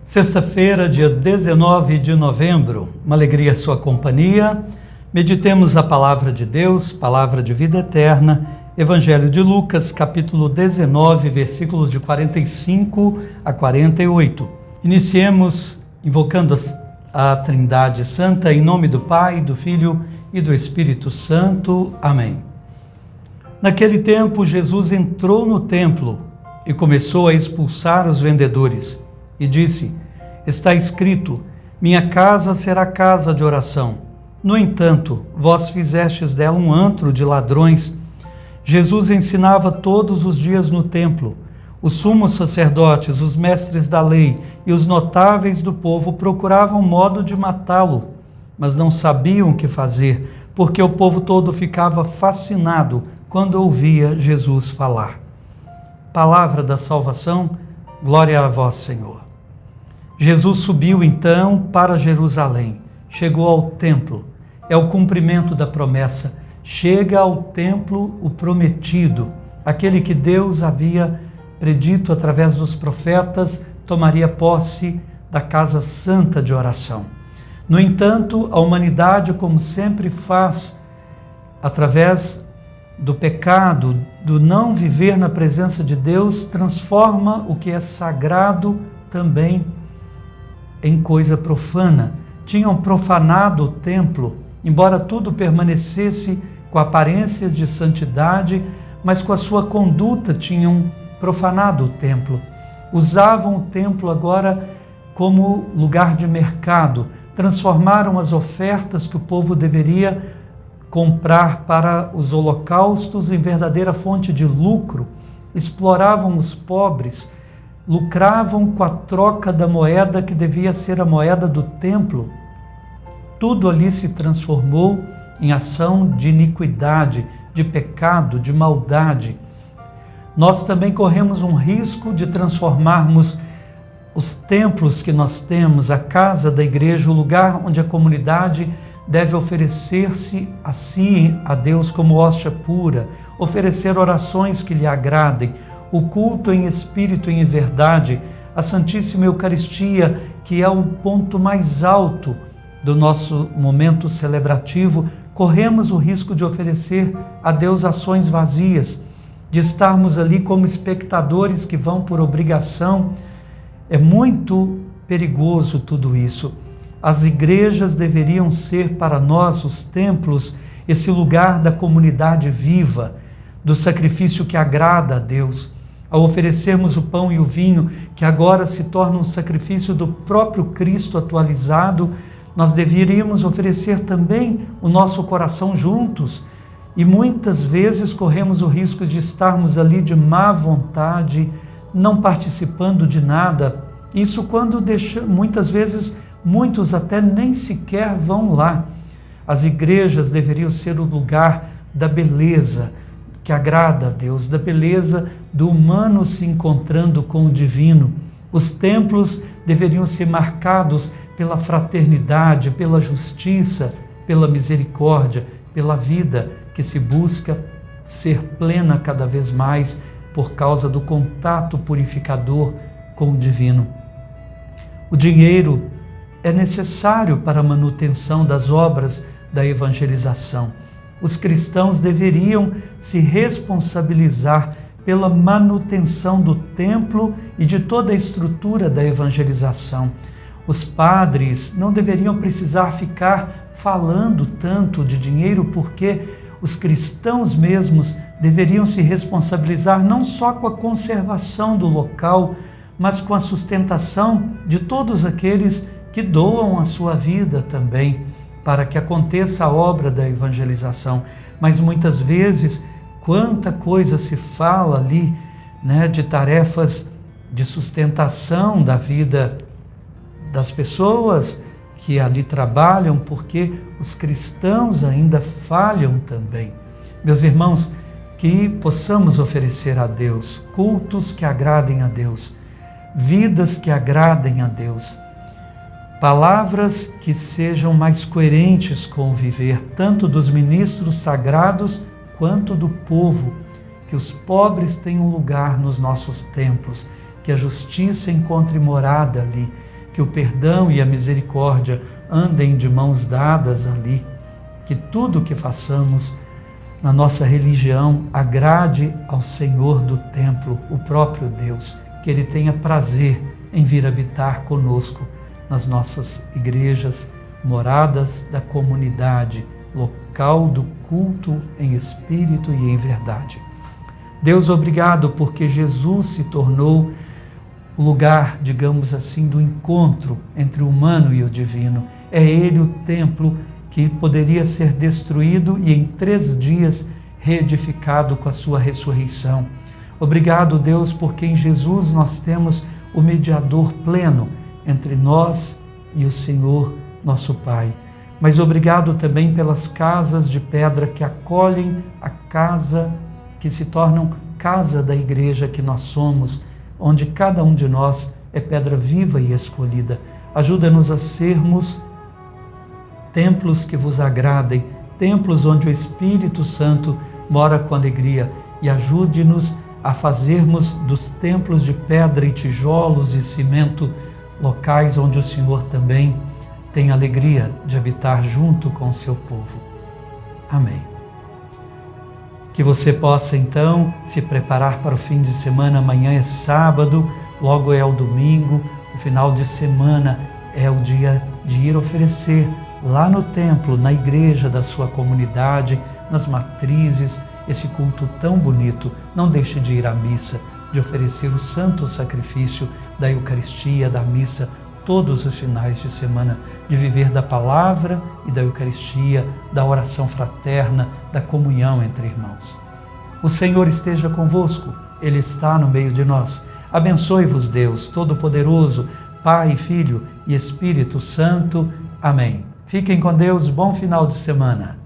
Sexta-feira, dia 19 de novembro, uma alegria a sua companhia. Meditemos a palavra de Deus, palavra de vida eterna, Evangelho de Lucas, capítulo 19, versículos de 45 a 48. Iniciemos invocando a Trindade Santa, em nome do Pai, do Filho e do Espírito Santo. Amém. Naquele tempo, Jesus entrou no templo e começou a expulsar os vendedores e disse: está escrito, minha casa será casa de oração. No entanto, vós fizestes dela um antro de ladrões. Jesus ensinava todos os dias no templo. Os sumos sacerdotes, os mestres da lei e os notáveis do povo procuravam modo de matá-lo, mas não sabiam o que fazer, porque o povo todo ficava fascinado quando ouvia Jesus falar. Palavra da salvação, glória a vós, Senhor. Jesus subiu então para Jerusalém, chegou ao templo, é o cumprimento da promessa, chega ao templo o prometido, aquele que Deus havia predito através dos profetas, tomaria posse da casa santa de oração. No entanto, a humanidade, como sempre faz, através do pecado, do não viver na presença de Deus, transforma o que é sagrado também em coisa profana. Tinham profanado o templo, embora tudo permanecesse com aparências de santidade, mas com a sua conduta tinham profanado o templo. Usavam o templo agora como lugar de mercado, transformaram as ofertas que o povo deveria comprar para os holocaustos em verdadeira fonte de lucro, exploravam os pobres, lucravam com a troca da moeda que devia ser a moeda do templo. Tudo ali se transformou em ação de iniquidade, de pecado, de maldade. Nós também corremos um risco de transformarmos os templos que nós temos, a casa da igreja, o lugar onde a comunidade deve oferecer-se a si, a Deus, como hóstia pura, oferecer orações que lhe agradem, o culto em espírito e em verdade, a Santíssima Eucaristia, que é o ponto mais alto do nosso momento celebrativo. Corremos o risco de oferecer a Deus ações vazias, de estarmos ali como espectadores que vão por obrigação. É muito perigoso tudo isso. As igrejas deveriam ser para nós, os templos, esse lugar da comunidade viva, do sacrifício que agrada a Deus. Ao oferecermos o pão e o vinho, que agora se torna um sacrifício do próprio Cristo atualizado, nós deveríamos oferecer também o nosso coração juntos. E muitas vezes corremos o risco de estarmos ali de má vontade, não participando de nada. Isso quando muitas vezes muitos até nem sequer vão lá. As igrejas deveriam ser o lugar da beleza que agrada a Deus, da beleza do humano se encontrando com o divino. Os templos deveriam ser marcados pela fraternidade, pela justiça, pela misericórdia, pela vida que se busca ser plena cada vez mais por causa do contato purificador com o divino. O dinheiro é necessário para a manutenção das obras da evangelização. Os cristãos deveriam se responsabilizar pela manutenção do templo e de toda a estrutura da evangelização. Os padres não deveriam precisar ficar falando tanto de dinheiro, porque os cristãos mesmos deveriam se responsabilizar não só com a conservação do local, mas com a sustentação de todos aqueles que doam a sua vida também, para que aconteça a obra da evangelização. Mas muitas vezes, quanta coisa se fala ali, de tarefas de sustentação da vida das pessoas que ali trabalham, porque os cristãos ainda falham também. Meus irmãos, que possamos oferecer a Deus cultos que agradem a Deus, vidas que agradem a Deus, palavras que sejam mais coerentes com o viver, tanto dos ministros sagrados quanto do povo, que os pobres tenham lugar nos nossos templos, que a justiça encontre morada ali, que o perdão e a misericórdia andem de mãos dadas ali, que tudo o que façamos na nossa religião agrade ao Senhor do templo, o próprio Deus, que Ele tenha prazer em vir habitar conosco nas nossas igrejas, moradas da comunidade, local do culto em espírito e em verdade. Deus, obrigado porque Jesus se tornou o lugar, digamos assim, do encontro entre o humano e o divino. É Ele o templo que poderia ser destruído e em 3 dias reedificado com a sua ressurreição. Obrigado, Deus, porque em Jesus nós temos o mediador pleno entre nós e o Senhor, nosso Pai. Mas obrigado também pelas casas de pedra que acolhem a casa, que se tornam casa da igreja que nós somos, onde cada um de nós é pedra viva e escolhida. Ajuda-nos a sermos templos que vos agradem, templos onde o Espírito Santo mora com alegria, e ajude-nos a fazermos dos templos de pedra e tijolos e cimento locais onde o Senhor também tem alegria de habitar junto com o seu povo. Amém. Que você possa então se preparar para o fim de semana. Amanhã é sábado, logo é o domingo, o final de semana é o dia de ir oferecer lá no templo, na igreja da sua comunidade, nas matrizes, esse culto tão bonito. Não deixe de ir à missa, de oferecer o santo sacrifício da Eucaristia, da missa, todos os finais de semana, de viver da palavra e da Eucaristia, da oração fraterna, da comunhão entre irmãos. O Senhor esteja convosco, Ele está no meio de nós. Abençoe-vos Deus Todo-Poderoso, Pai, Filho e Espírito Santo. Amém. Fiquem com Deus, bom final de semana.